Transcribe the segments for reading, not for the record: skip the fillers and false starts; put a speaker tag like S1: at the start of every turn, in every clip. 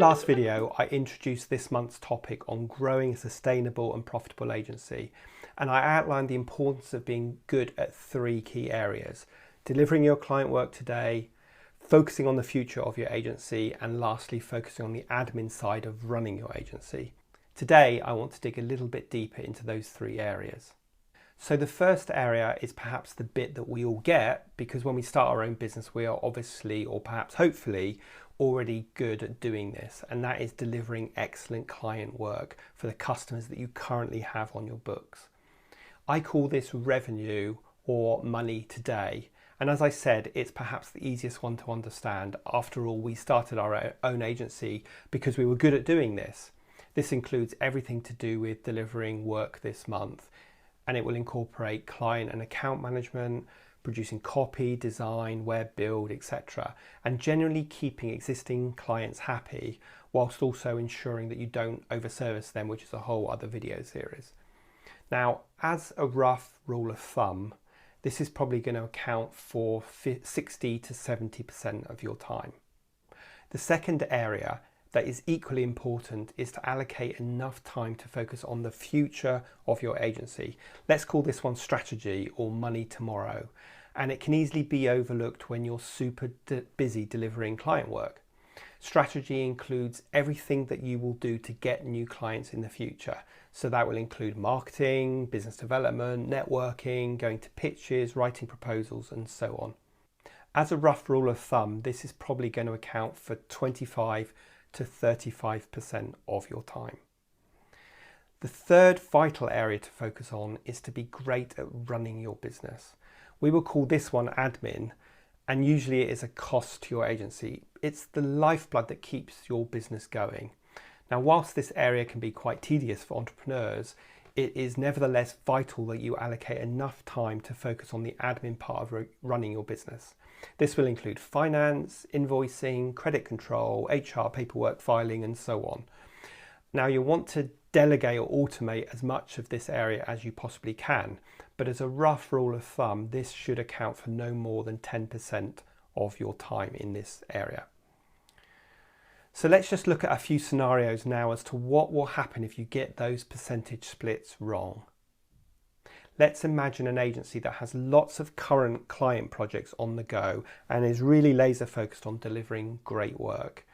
S1: last video, I introduced this month's topic on growing a sustainable and profitable agency, and I outlined the importance of being good at three key areas: delivering your client work today, focusing on the future of your agency, and lastly, focusing on the admin side of running your agency. Today, I want to dig a little bit deeper into those three areas. So the first area is perhaps the bit that we all get, because when we start our own business, we are obviously, or perhaps hopefully, already good at doing this, and that is delivering excellent client work for the customers that you currently have on your books. I call this revenue or money today. And as I said, it's perhaps the easiest one to understand. After all, we started our own agency because we were good at doing this. This includes everything to do with delivering work this month, and it will incorporate client and account management, producing copy, design, web build, etc. and generally keeping existing clients happy whilst also ensuring that you don't overservice them, which is a whole other video series. Now, as a rough rule of thumb, this is probably going to account for 60 to 70% of your time. The second area that is equally important is to allocate enough time to focus on the future of your agency. Let's call this one strategy or money tomorrow. And it can easily be overlooked when you're super busy delivering client work. Strategy includes everything that you will do to get new clients in the future. So that will include marketing, business development, networking, going to pitches, writing proposals, and so on. As a rough rule of thumb, this is probably going to account for 25 to 35% of your time. The third vital area to focus on is to be great at running your business. We will call this one admin, and usually it is a cost to your agency. It's the lifeblood that keeps your business going. Now, whilst this area can be quite tedious for entrepreneurs, it is nevertheless vital that you allocate enough time to focus on the admin part of running your business. This will include finance, invoicing, credit control, HR, paperwork, filing, and so on. Now, you'll want to delegate or automate as much of this area as you possibly can, but as a rough rule of thumb, this should account for no more than 10% of your time in this area. So let's just look at a few scenarios now as to what will happen if you get those percentage splits wrong. Let's imagine an agency that has lots of current client projects on the go and is really laser focused on delivering great work.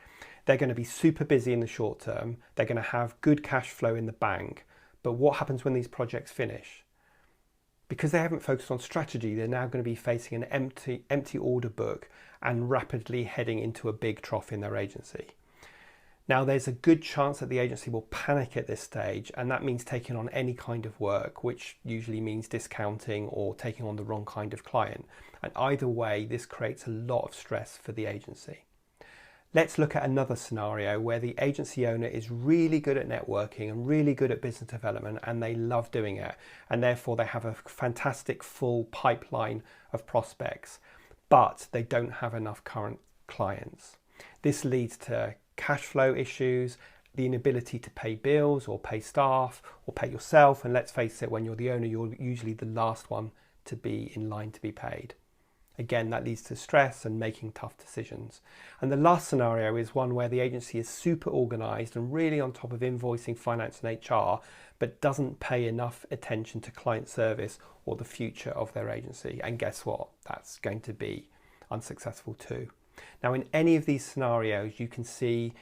S1: They're going to be super busy in the short term. They're going to have good cash flow in the bank. But what happens when these projects finish? Because they haven't focused on strategy, they're now going to be facing an empty order book and rapidly heading into a big trough in their agency. Now, there's a good chance that the agency will panic at this stage, and that means taking on any kind of work, which usually means discounting or taking on the wrong kind of client. And either way, this creates a lot of stress for the agency. Let's look at another scenario where the agency owner is really good at networking and really good at business development, and they love doing it. And therefore, they have a fantastic full pipeline of prospects, but they don't have enough current clients. This leads to cash flow issues, the inability to pay bills or pay staff or pay yourself. And let's face it, when you're the owner, you're usually the last one to be in line to be paid. Again, that leads to stress and making tough decisions. And the last scenario is one where the agency is super organized and really on top of invoicing, finance and HR, but doesn't pay enough attention to client service or the future of their agency. And guess what? That's going to be unsuccessful too. Now, in any of these scenarios, you can see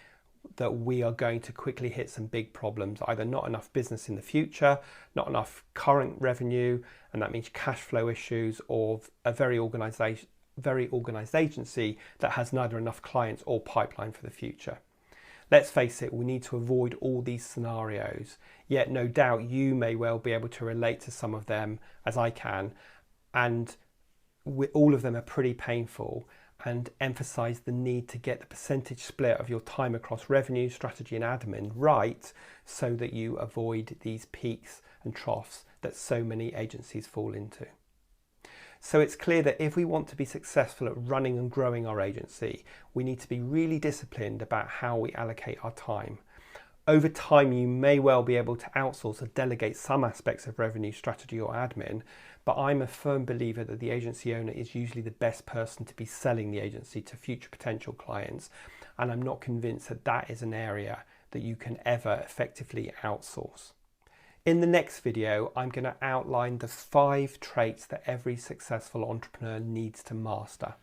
S1: that we are going to quickly hit some big problems, either not enough business in the future, not enough current revenue, and that means cash flow issues, or a very organized agency that has neither enough clients or pipeline for the future. Let's face it, we need to avoid all these scenarios, yet no doubt you may well be able to relate to some of them, as I can, and all of them are pretty painful, and emphasize the need to get the percentage split of your time across revenue, strategy and admin right, so that you avoid these peaks and troughs that so many agencies fall into. So it's clear that if we want to be successful at running and growing our agency, we need to be really disciplined about how we allocate our time. Over time, you may well be able to outsource or delegate some aspects of revenue, strategy or admin, but I'm a firm believer that the agency owner is usually the best person to be selling the agency to future potential clients, and I'm not convinced that that is an area that you can ever effectively outsource. In the next video, I'm going to outline the 5 traits that every successful entrepreneur needs to master.